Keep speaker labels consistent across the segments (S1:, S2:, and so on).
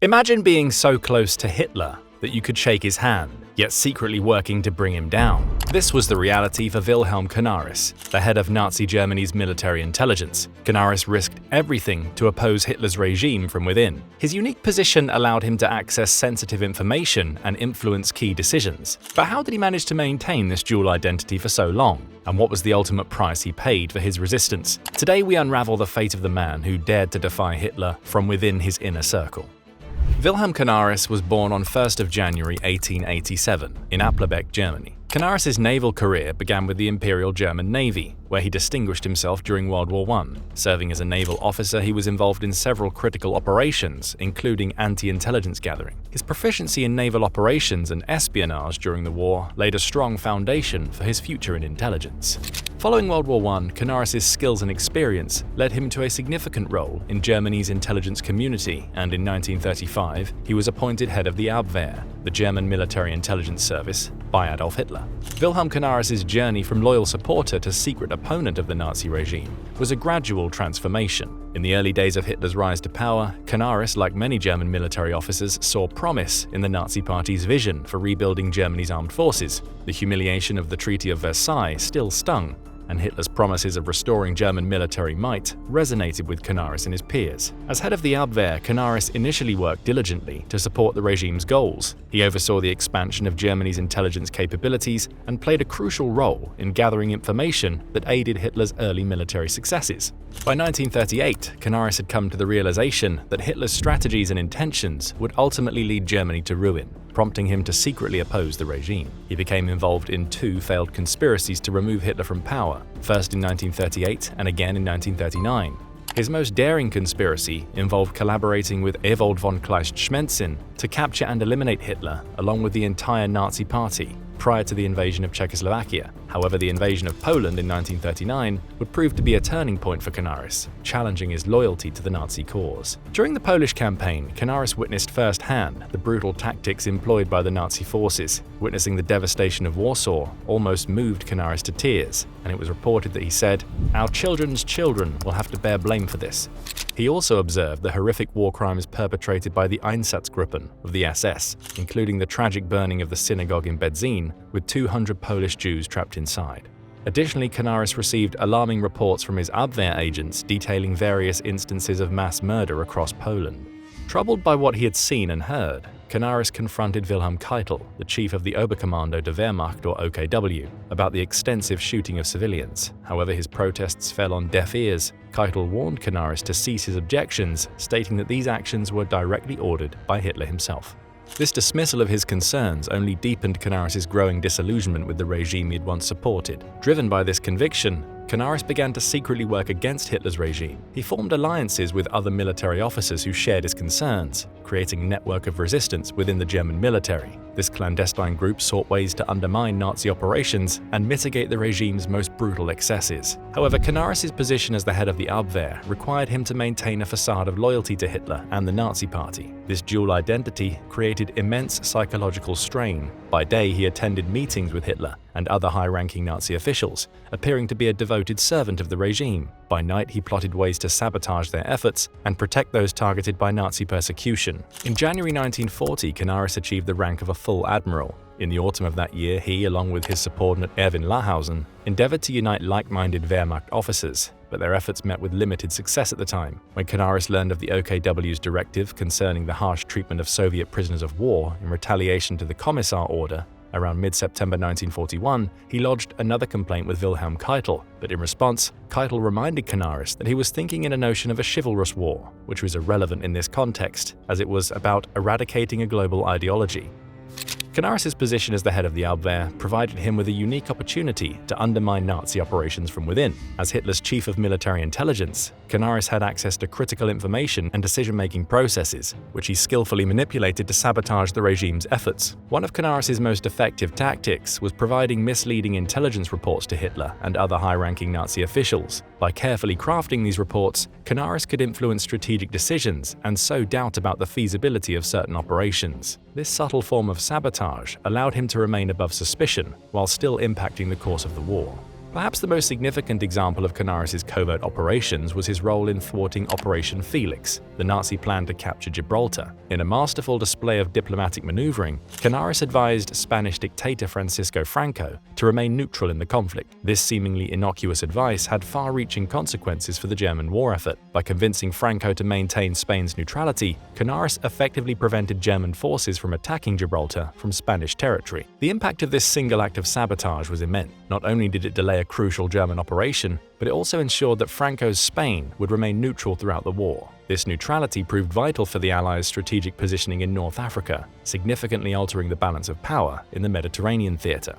S1: Imagine being so close to Hitler that you could shake his hand, yet secretly working to bring him down. This was the reality for Wilhelm Canaris, the head of Nazi Germany's military intelligence. Canaris risked everything to oppose Hitler's regime from within. His unique position allowed him to access sensitive information and influence key decisions. But how did he manage to maintain this dual identity for so long? And what was the ultimate price he paid for his resistance? Today we unravel the fate of the man who dared to defy Hitler from within his inner circle. Wilhelm Canaris was born on 1st of January 1887 in Applerbeck, Germany. Canaris' naval career began with the Imperial German Navy, where he distinguished himself during World War I. Serving as a naval officer, he was involved in several critical operations, including anti-intelligence gathering. His proficiency in naval operations and espionage during the war laid a strong foundation for his future in intelligence. Following World War I, Canaris' skills and experience led him to a significant role in Germany's intelligence community, and in 1935, he was appointed head of the Abwehr, the German military intelligence service, by Adolf Hitler. Wilhelm Canaris' journey from loyal supporter to secret opponent of the Nazi regime was a gradual transformation. In the early days of Hitler's rise to power, Canaris, like many German military officers, saw promise in the Nazi Party's vision for rebuilding Germany's armed forces. The humiliation of the Treaty of Versailles still stung, and Hitler's promises of restoring German military might resonated with Canaris and his peers. As head of the Abwehr, Canaris initially worked diligently to support the regime's goals. He oversaw the expansion of Germany's intelligence capabilities and played a crucial role in gathering information that aided Hitler's early military successes. By 1938, Canaris had come to the realization that Hitler's strategies and intentions would ultimately lead Germany to ruin, prompting him to secretly oppose the regime. He became involved in two failed conspiracies to remove Hitler from power, first in 1938 and again in 1939. His most daring conspiracy involved collaborating with Ewald von Kleist-Schmetzin to capture and eliminate Hitler along with the entire Nazi Party prior to the invasion of Czechoslovakia. However, the invasion of Poland in 1939 would prove to be a turning point for Canaris, challenging his loyalty to the Nazi cause. During the Polish campaign, Canaris witnessed firsthand the brutal tactics employed by the Nazi forces. Witnessing the devastation of Warsaw almost moved Canaris to tears, and it was reported that he said, "Our children's children will have to bear blame for this." He also observed the horrific war crimes perpetrated by the Einsatzgruppen of the SS, including the tragic burning of the synagogue in Bedzin, with 200 Polish Jews trapped inside. Additionally, Canaris received alarming reports from his Abwehr agents detailing various instances of mass murder across Poland. Troubled by what he had seen and heard, Canaris confronted Wilhelm Keitel, the chief of the Oberkommando der Wehrmacht or OKW, about the extensive shooting of civilians. However, his protests fell on deaf ears. Keitel warned Canaris to cease his objections, stating that these actions were directly ordered by Hitler himself. This dismissal of his concerns only deepened Canaris' growing disillusionment with the regime he had once supported. Driven by this conviction, Canaris began to secretly work against Hitler's regime. He formed alliances with other military officers who shared his concerns, creating a network of resistance within the German military. This clandestine group sought ways to undermine Nazi operations and mitigate the regime's most brutal excesses. However, Canaris' position as the head of the Abwehr required him to maintain a facade of loyalty to Hitler and the Nazi Party. This dual identity created immense psychological strain. By day, he attended meetings with Hitler and other high-ranking Nazi officials, appearing to be a devoted servant of the regime. By night, he plotted ways to sabotage their efforts and protect those targeted by Nazi persecution. In January 1940, Canaris achieved the rank of a full Admiral. In the autumn of that year, he, along with his subordinate Erwin Lahausen, endeavored to unite like-minded Wehrmacht officers, but their efforts met with limited success at the time. When Canaris learned of the OKW's directive concerning the harsh treatment of Soviet prisoners of war in retaliation to the Commissar Order, around mid-September 1941, he lodged another complaint with Wilhelm Keitel, but in response, Keitel reminded Canaris that he was thinking in a notion of a chivalrous war, which was irrelevant in this context, as it was about eradicating a global ideology. Canaris' position as the head of the Abwehr provided him with a unique opportunity to undermine Nazi operations from within. As Hitler's chief of military intelligence, Canaris had access to critical information and decision-making processes, which he skillfully manipulated to sabotage the regime's efforts. One of Canaris' most effective tactics was providing misleading intelligence reports to Hitler and other high-ranking Nazi officials. By carefully crafting these reports, Canaris could influence strategic decisions and sow doubt about the feasibility of certain operations. This subtle form of sabotage allowed him to remain above suspicion while still impacting the course of the war. Perhaps the most significant example of Canaris' covert operations was his role in thwarting Operation Felix, the Nazi plan to capture Gibraltar. In a masterful display of diplomatic maneuvering, Canaris advised Spanish dictator Francisco Franco to remain neutral in the conflict. This seemingly innocuous advice had far-reaching consequences for the German war effort. By convincing Franco to maintain Spain's neutrality, Canaris effectively prevented German forces from attacking Gibraltar from Spanish territory. The impact of this single act of sabotage was immense. Not only did it delay a crucial German operation, but it also ensured that Franco's Spain would remain neutral throughout the war. This neutrality proved vital for the Allies' strategic positioning in North Africa, significantly altering the balance of power in the Mediterranean theater.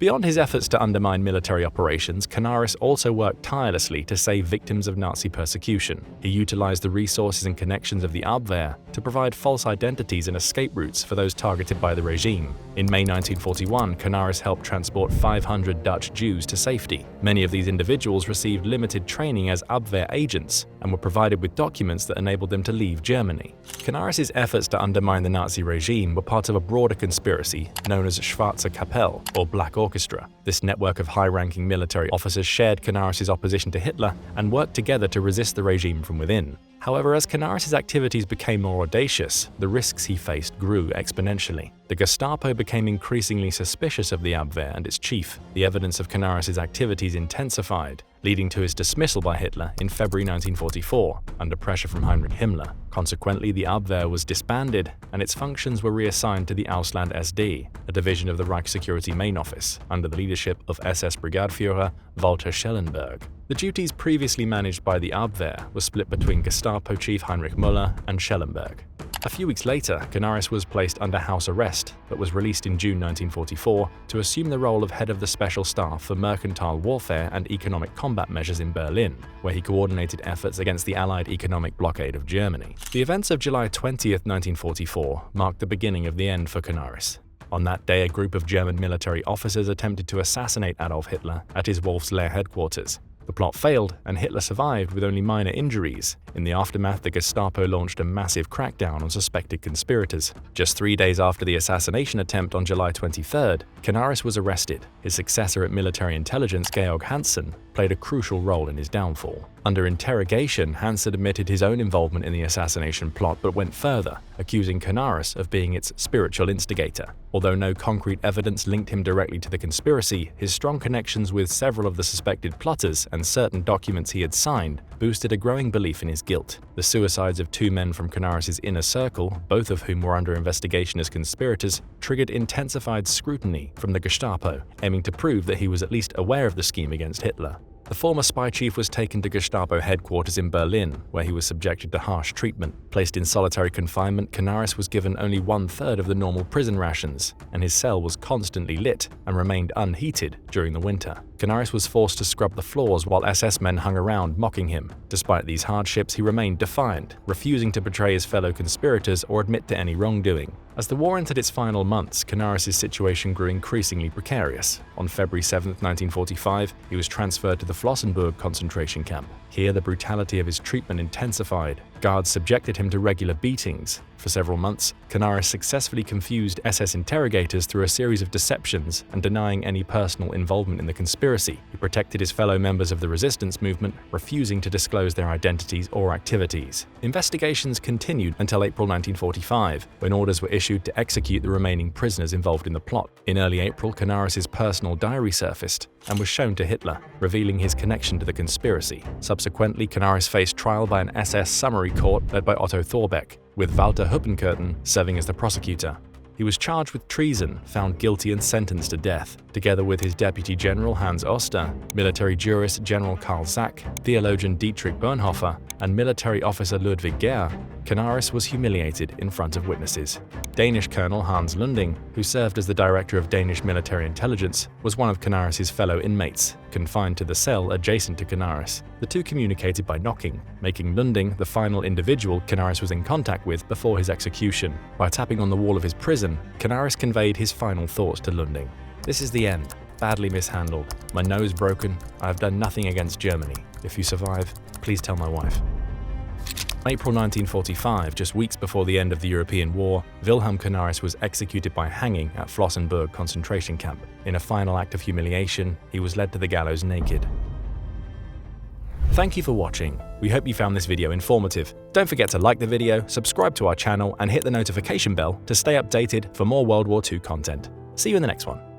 S1: Beyond his efforts to undermine military operations, Canaris also worked tirelessly to save victims of Nazi persecution. He utilized the resources and connections of the Abwehr to provide false identities and escape routes for those targeted by the regime. In May 1941, Canaris helped transport 500 Dutch Jews to safety. Many of these individuals received limited training as Abwehr agents and were provided with documents that enabled them to leave Germany. Canaris' efforts to undermine the Nazi regime were part of a broader conspiracy known as Schwarze Kapelle, or Black Orchestra. This network of high-ranking military officers shared Canaris' opposition to Hitler and worked together to resist the regime from within. However, as Canaris' activities became more audacious, the risks he faced grew exponentially. The Gestapo became increasingly suspicious of the Abwehr and its chief. The evidence of Canaris' activities intensified, leading to his dismissal by Hitler in February 1944, under pressure from Heinrich Himmler. Consequently, the Abwehr was disbanded and its functions were reassigned to the Ausland SD, a division of the Reichssecurity Main Office, under the leadership of SS Brigadeführer Walter Schellenberg. The duties previously managed by the Abwehr were split between Gestapo chief Heinrich Müller and Schellenberg. A few weeks later, Canaris was placed under house arrest, but was released in June 1944 to assume the role of head of the Special Staff for Mercantile Warfare and Economic Combat Measures in Berlin, where he coordinated efforts against the Allied economic blockade of Germany. The events of July 20, 1944 marked the beginning of the end for Canaris. On that day, a group of German military officers attempted to assassinate Adolf Hitler at his Wolfslehr headquarters. The plot failed, and Hitler survived with only minor injuries. In the aftermath, the Gestapo launched a massive crackdown on suspected conspirators. Just 3 days after the assassination attempt on July 23rd, Canaris was arrested. His successor at military intelligence, Georg Hansen, played a crucial role in his downfall. Under interrogation, Hansen admitted his own involvement in the assassination plot but went further, accusing Canaris of being its spiritual instigator. Although no concrete evidence linked him directly to the conspiracy, his strong connections with several of the suspected plotters and certain documents he had signed boosted a growing belief in his guilt. The suicides of 2 men from Canaris' inner circle, both of whom were under investigation as conspirators, triggered intensified scrutiny from the Gestapo, aiming to prove that he was at least aware of the scheme against Hitler. The former spy chief was taken to Gestapo headquarters in Berlin, where he was subjected to harsh treatment. Placed in solitary confinement, Canaris was given only 1/3 of the normal prison rations, and his cell was constantly lit and remained unheated during the winter. Canaris was forced to scrub the floors while SS men hung around mocking him. Despite these hardships, he remained defiant, refusing to betray his fellow conspirators or admit to any wrongdoing. As the war entered its final months, Canaris' situation grew increasingly precarious. On February 7, 1945, he was transferred to the Flossenburg concentration camp. Here, the brutality of his treatment intensified. Guards subjected him to regular beatings. For several months, Canaris successfully confused SS interrogators through a series of deceptions and denying any personal involvement in the conspiracy. He protected his fellow members of the resistance movement, refusing to disclose their identities or activities. Investigations continued until April 1945, when orders were issued to execute the remaining prisoners involved in the plot. In early April, Canaris' personal diary surfaced and was shown to Hitler, revealing his connection to the conspiracy. Subsequently, Canaris faced trial by an SS summary court led by Otto Thorbeck, with Walter Huppenkirchen serving as the prosecutor. He was charged with treason, found guilty and sentenced to death. Together with his deputy general Hans Oster, military jurist General Karl Zack, theologian Dietrich Bonhoeffer, and military officer Ludwig Gehr, Canaris was humiliated in front of witnesses. Danish Colonel Hans Lunding, who served as the director of Danish military intelligence, was one of Canaris' fellow inmates, confined to the cell adjacent to Canaris. The two communicated by knocking, making Lunding the final individual Canaris was in contact with before his execution. By tapping on the wall of his prison, Canaris conveyed his final thoughts to Lunding. "This is the end. Badly mishandled. My nose broken. I have done nothing against Germany. If you survive, please tell my wife." April 1945, just weeks before the end of the European War, Wilhelm Canaris was executed by hanging at Flossenbürg concentration camp. In a final act of humiliation, he was led to the gallows naked. Thank you for watching. We hope you found this video informative. Don't forget to like the video, subscribe to our channel, and hit the notification bell to stay updated for more World War II content. See you in the next one.